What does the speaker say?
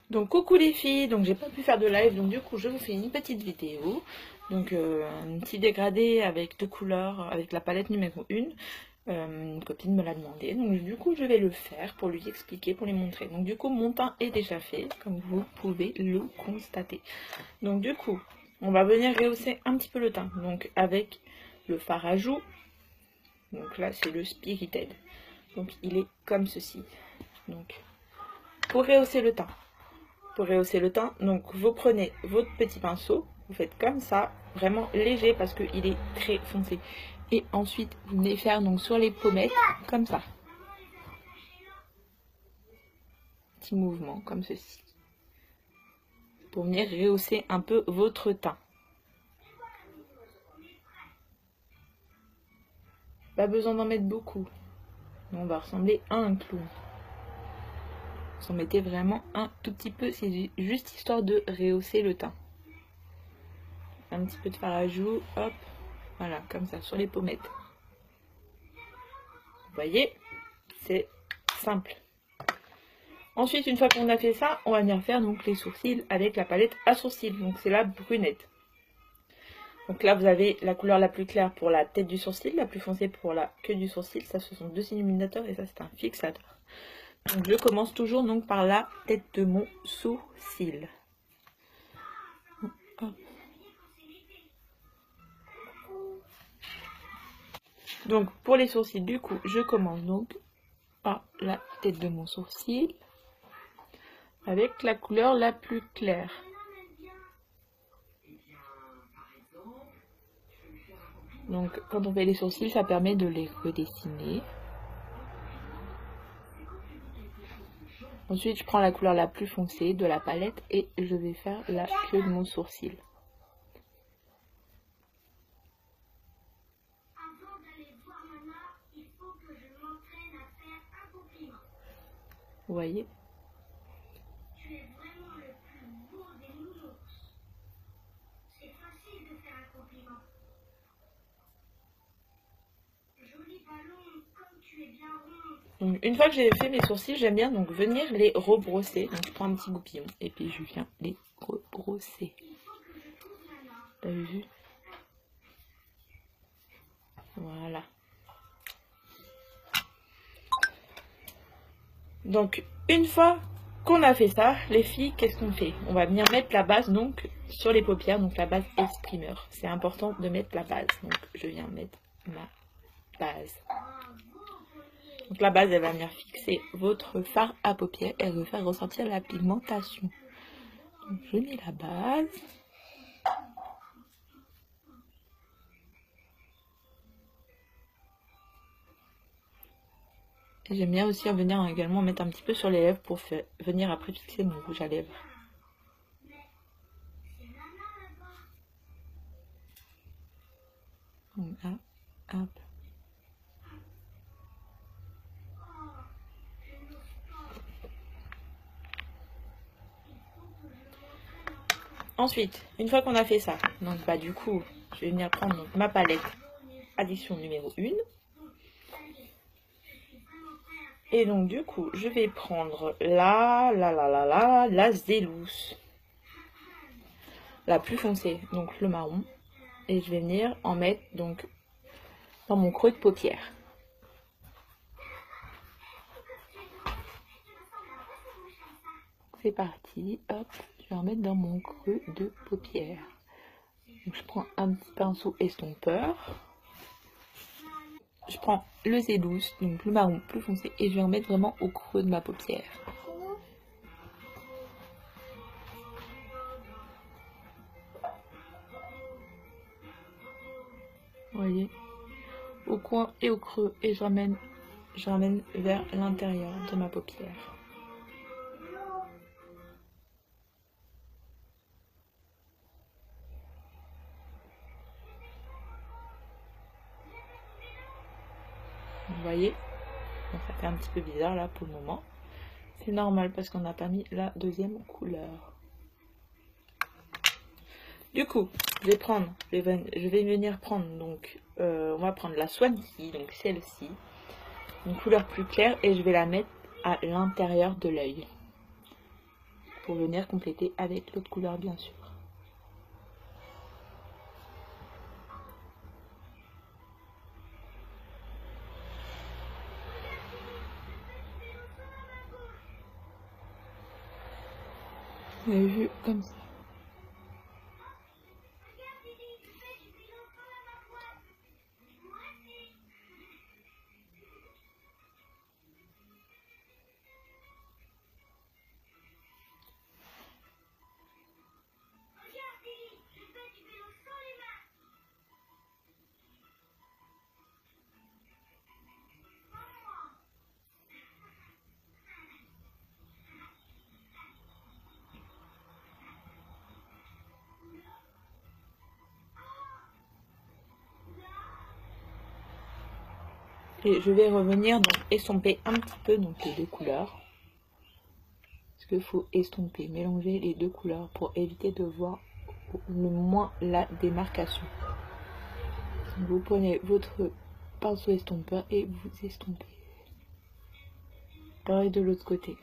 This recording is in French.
Donc coucou les filles, donc j'ai pas pu faire de live, donc du coup je vous fais une petite vidéo. Donc un petit dégradé avec deux couleurs, avec la palette numéro 1. Une copine me l'a demandé, donc du coup je vais le faire pour lui expliquer, pour lui montrer. Donc du coup mon teint est déjà fait, comme vous pouvez le constater. Donc du coup on va venir rehausser un petit peu le teint, donc avec le fard à joues. Donc là c'est le Spirited, donc il est comme ceci. Donc pour rehausser le teint, donc vous prenez votre petit pinceau, vous faites comme ça, vraiment léger parce qu'il est très foncé. Et ensuite, vous venez faire donc sur les pommettes, comme ça. Petit mouvement, comme ceci. Pour venir rehausser un peu votre teint. Pas besoin d'en mettre beaucoup. On va ressembler à un clown. Vous en mettez vraiment un tout petit peu, c'est juste histoire de rehausser le teint. Un petit peu de fard à joues, hop, voilà, comme ça, sur les pommettes. Vous voyez, c'est simple. Ensuite, une fois qu'on a fait ça, on va venir faire donc les sourcils avec la palette à sourcils. Donc c'est la brunette. Donc là, vous avez la couleur la plus claire pour la tête du sourcil, la plus foncée pour la queue du sourcil. Ça, ce sont deux illuminateurs et ça, c'est un fixateur. Donc je commence toujours donc par la tête de mon sourcil. Donc pour les sourcils, du coup, je commence donc par la tête de mon sourcil avec la couleur la plus claire. Donc quand on fait les sourcils, ça permet de les redessiner. Ensuite, je prends la couleur la plus foncée de la palette et je vais faire la queue de mon sourcil. Vous voyez ? Donc, une fois que j'ai fait mes sourcils, j'aime bien donc venir les rebrosser. Donc je prends un petit goupillon et puis je viens les rebrosser. T'as vu? Voilà. Donc une fois qu'on a fait ça, les filles, qu'est-ce qu'on fait? On va venir mettre la base donc sur les paupières, donc la base exprimer. C'est important de mettre la base. Donc je viens mettre ma base. Donc la base, elle va venir fixer votre fard à paupières et elle va faire ressortir la pigmentation. Donc je mets la base. Et j'aime bien aussi venir également mettre un petit peu sur les lèvres pour venir après fixer mon rouge à lèvres. Donc là, hop. Ensuite, une fois qu'on a fait ça, donc bah du coup, je vais venir prendre donc, ma palette addition numéro 1. Et donc du coup, je vais prendre la Zélous. La plus foncée, donc le marron. Et je vais venir en mettre donc dans mon creux de paupière. C'est parti, hop, je vais en mettre dans mon creux de paupière. Donc je prends un petit pinceau estompeur. Je prends le Z12, donc le marron plus foncé, et je vais en mettre vraiment au creux de ma paupière. Vous voyez, au coin et au creux, et je ramène vers l'intérieur de ma paupière. Vous voyez, donc ça fait un petit peu bizarre là pour le moment. C'est normal parce qu'on n'a pas mis la deuxième couleur. Du coup, je vais venir prendre donc, on va prendre la Swansea, donc celle-ci, une couleur plus claire, et je vais la mettre à l'intérieur de l'œil. pour venir compléter avec l'autre couleur bien sûr. Vous avez vu comme ça. Et je vais revenir donc estomper un petit peu donc les deux couleurs. Parce qu'il faut estomper, mélanger les deux couleurs pour éviter de voir le moins la démarcation. Donc vous prenez votre pinceau estompeur et vous estompez. Pareil de l'autre côté.